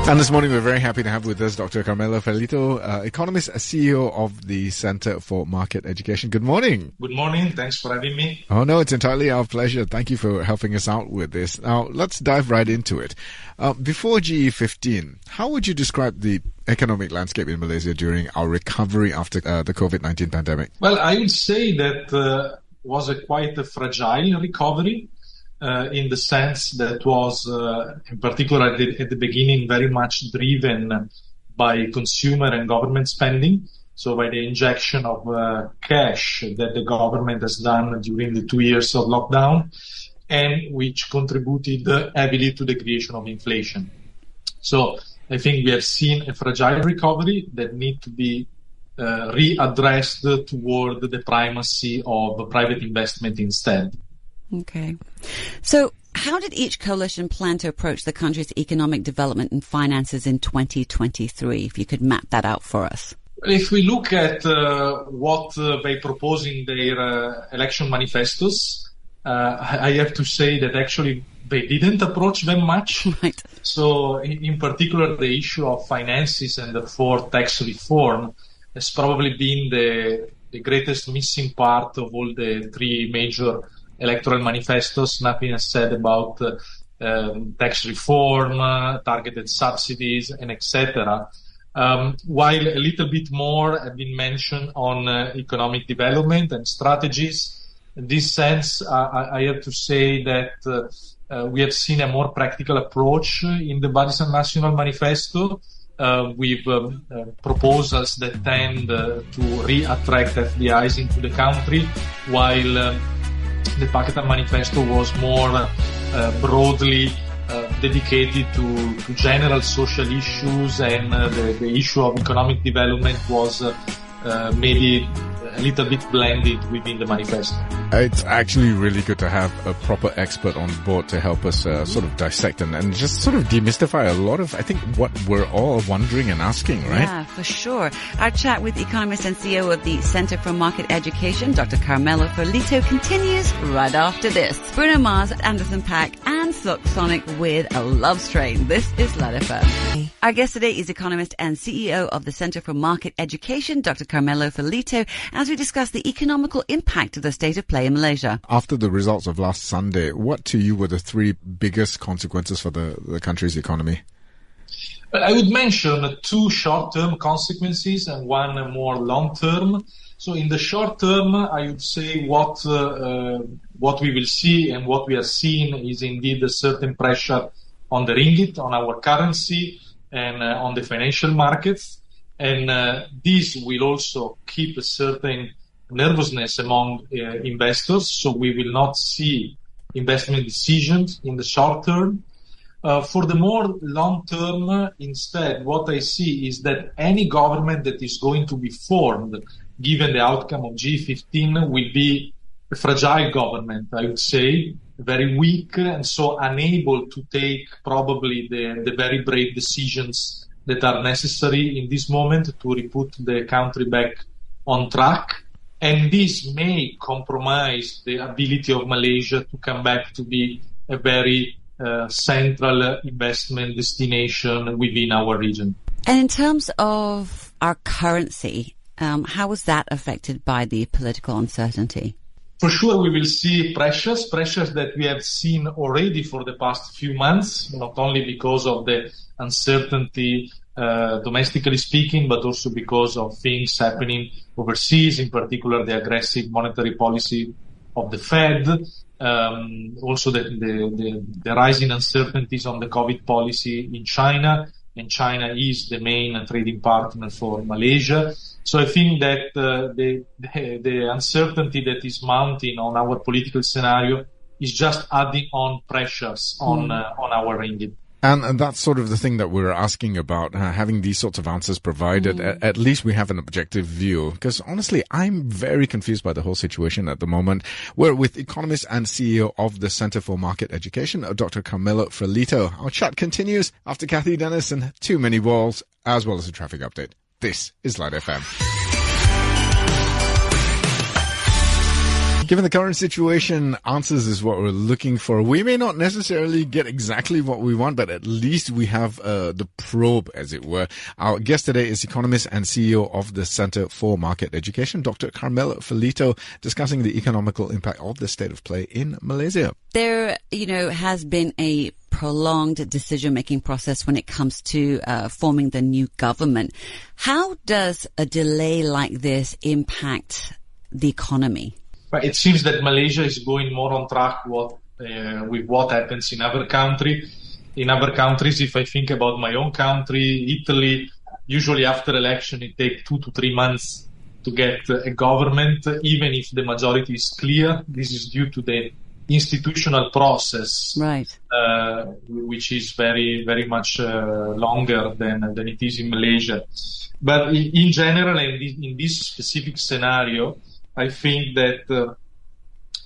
And this morning we're very happy to have with us Dr. Carmelo Ferlito, economist, CEO of the Center for Market Education. Good morning. Good morning. Thanks for having me. Oh, no, it's entirely our pleasure. Thank you for helping us out with this. Now, let's dive right into it. Before GE15, how would you describe the economic landscape in Malaysia during our recovery after the COVID-19 pandemic? Well, I would say that was quite a fragile recovery. In the sense that was, in particular at the beginning, very much driven by consumer and government spending. So by the injection of cash that the government has done during the 2 years of lockdown, and which contributed heavily to the creation of inflation. So I think we have seen a fragile recovery that need to be readdressed toward the primacy of private investment instead. Okay. So how did each coalition plan to approach the country's economic development and finances in 2023, if you could map that out for us? If we look at what they propose in their election manifestos, I have to say that actually they didn't approach them much. Right. So in particular, the issue of finances and therefore tax reform has probably been the greatest missing part of all the three major electoral manifestos. Nothing is said about tax reform, targeted subsidies, and etc. While a little bit more have been mentioned on economic development and strategies. In this sense, I have to say that we have seen a more practical approach in the Barisan Nasional Manifesto with proposals that tend to re-attract FDIs into the country, while the Pakatan Manifesto was more broadly dedicated to general social issues, and the issue of economic development was maybe a little bit blended within the manifesto. It's actually really good to have a proper expert on board to help us sort of dissect and just sort of demystify a lot of, I think, what we're all wondering and asking, right? Yeah, for sure. Our chat with economist and CEO of the Center for Market Education, Dr. Carmelo Ferlito, continues right after this. Bruno Mars, Anderson .Paak, and Silk Sonic with A Love Strain. This is LITE FM. Our guest today is economist and CEO of the Center for Market Education, Dr. Carmelo Ferlito, as we discuss the economical impact of the state of play in Malaysia. After the results of last Sunday, what to you were the three biggest consequences for the country's economy? I would mention two short-term consequences and one more long-term. So in the short term, I would say what we will see and what we are seeing is indeed a certain pressure on the ringgit, on our currency, and on the financial markets. And this will also keep a certain nervousness among investors, so we will not see investment decisions in the short term. For the more long term, instead, what I see is that any government that is going to be formed, given the outcome of GE15, will be a fragile government, I would say, very weak, and so unable to take probably the very brave decisions that are necessary in this moment to reput the country back on track. And this may compromise the ability of Malaysia to come back to be a very central investment destination within our region. And in terms of our currency, how was that affected by the political uncertainty? For sure, we will see pressures that we have seen already for the past few months, not only because of the uncertainty domestically speaking, but also because of things happening overseas, in particular the aggressive monetary policy of the Fed, also the rising uncertainties on the COVID policy in China, and China is the main trading partner for Malaysia. So I think that the uncertainty that is mounting on our political scenario is just adding on pressures on our ringgit. And that's sort of the thing that we're asking about, having these sorts of answers provided. At least we have an objective view. Because honestly, I'm very confused by the whole situation at the moment. We're with economist and CEO of the Center for Market Education, Dr. Carmelo Ferlito. Our chat continues after Kathy Dennis and Too Many Balls, as well as a traffic update. This is LITE FM. Given the current situation, answers is what we're looking for. We may not necessarily get exactly what we want, but at least we have the probe, as it were. Our guest today is economist and CEO of the Center for Market Education, Dr. Carmelo Ferlito, discussing the economical impact of the state of play in Malaysia. There, has been a prolonged decision-making process when it comes to forming the new government. How does a delay like this impact the economy? Well, it seems that Malaysia is going more on track with what happens in other countries. In other countries, if I think about my own country, Italy, usually after election it takes 2 to 3 months to get a government, even if the majority is clear. This is due to the institutional process, right? Which is very, very much longer than it is in Malaysia. But in general, and in this specific scenario, I think that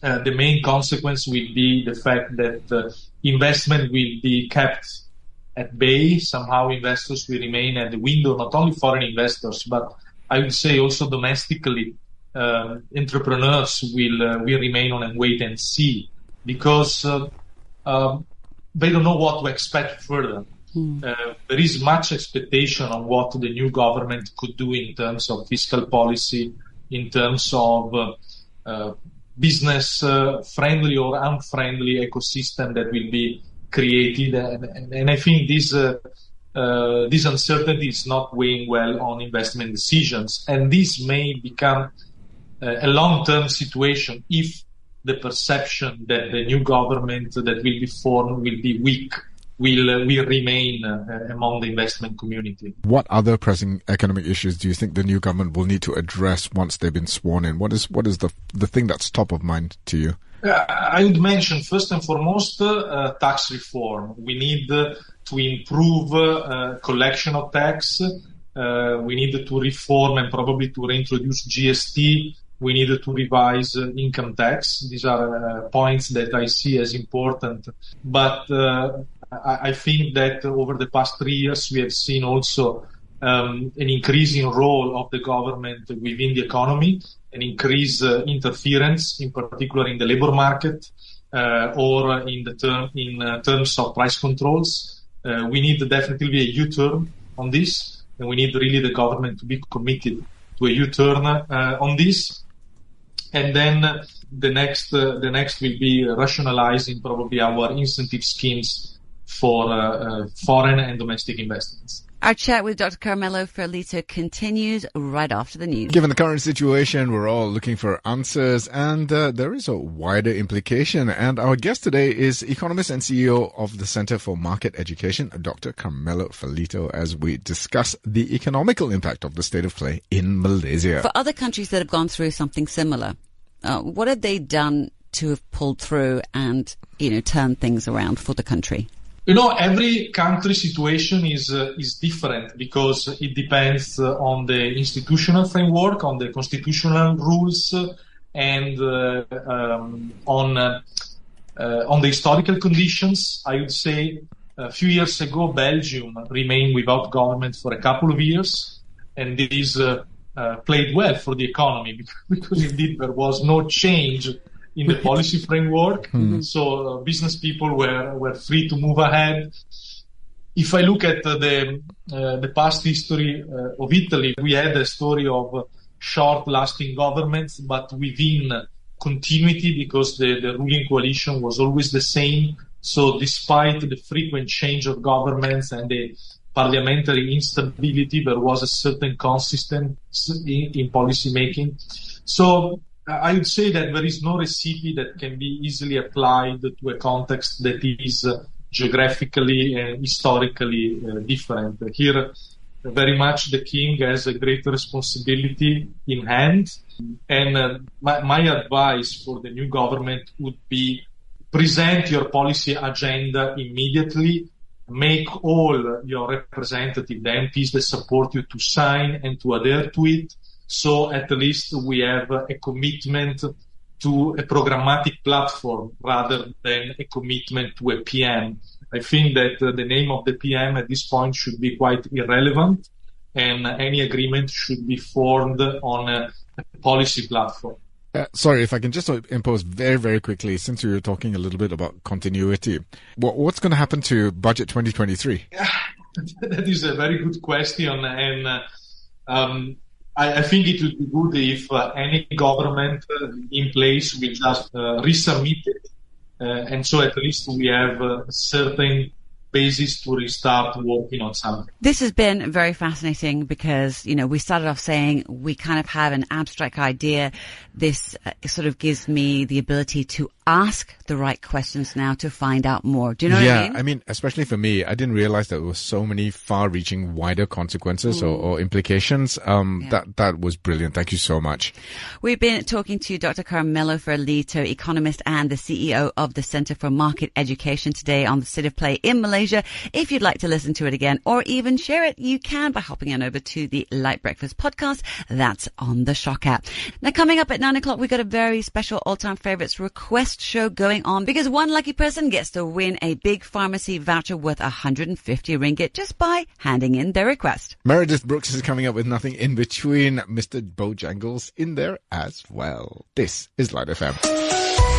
the main consequence will be the fact that investment will be kept at bay. Somehow investors will remain at the window, not only foreign investors, but I would say also domestically. Entrepreneurs will remain on a wait and see, because they don't know what to expect further. There is much expectation on what the new government could do in terms of fiscal policy, in terms of business-friendly or unfriendly ecosystem that will be created. And I think this uncertainty is not weighing well on investment decisions. And this may become a long-term situation if the perception that the new government that will be formed will be weak, will remain among the investment community. What other pressing economic issues do you think the new government will need to address once they've been sworn in? What is the thing that's top of mind to you? I would mention first and foremost tax reform. We need to improve collection of tax. We need to reform and probably to reintroduce GST. We need to revise income tax. These are points that I see as important. But I think that over the past 3 years, we have seen also an increasing role of the government within the economy, an increased interference, in particular in the labor market or in terms of price controls. We need definitely a U-turn on this, and we need really the government to be committed to a U-turn on this. And then the next will be rationalizing probably our incentive schemes for foreign and domestic investments. Our chat with Dr. Carmelo Ferlito continues right after the news. Given the current situation, we're all looking for answers, and there is a wider implication. And our guest today is economist and CEO of the Center for Market Education, Dr. Carmelo Ferlito, as we discuss the economical impact of the state of play in Malaysia. For other countries that have gone through something similar, what have they done to have pulled through and, turn things around for the country? Every country situation is different because it depends on the institutional framework, on the constitutional rules, and on the historical conditions. I would say a few years ago, Belgium remained without government for a couple of years, and this played well for the economy because indeed there was no change in the policy framework. So business people were free to move ahead. If I look at the past history of Italy, we had a story of short-lasting governments, but within continuity because the ruling coalition was always the same. So despite the frequent change of governments and the parliamentary instability, there was a certain consistency in policy making. So I would say that there is no recipe that can be easily applied to a context that is geographically and historically different. Here, very much the king has a great responsibility in hand. And my advice for the new government would be present your policy agenda immediately. Make all your representatives, the MPs that support you, to sign and to adhere to it. So at least we have a commitment to a programmatic platform rather than a commitment to a PM. I think that the name of the PM at this point should be quite irrelevant, and any agreement should be formed on a policy platform. Sorry, if I can just impose very, very quickly, since we were talking a little bit about continuity, what's going to happen to Budget 2023? That is a very good question, and I think it would be good if any government in place will just resubmit it, and so at least we have a certain basis to restart working on something. This has been very fascinating because, we started off saying we kind of have an abstract idea. This sort of gives me the ability to ask the right questions now to find out more. Do you know what I mean? Yeah, I mean, especially for me, I didn't realize that there were so many far-reaching, wider consequences or implications. That was brilliant. Thank you so much. We've been talking to Dr. Carmelo Ferlito, economist and the CEO of the Center for Market Education today on the State of Play in Malaysia. If you'd like to listen to it again or even share it, you can by hopping on over to the Lite Breakfast podcast. That's on the Shock app. Now, coming up at 9 o'clock, we've got a very special all-time favorites request show going on because one lucky person gets to win a big pharmacy voucher worth 150 ringgit just by handing in their request. Meredith Brooks is coming up with nothing in between. Mr. Bojangles in there as well. This is Lite FM.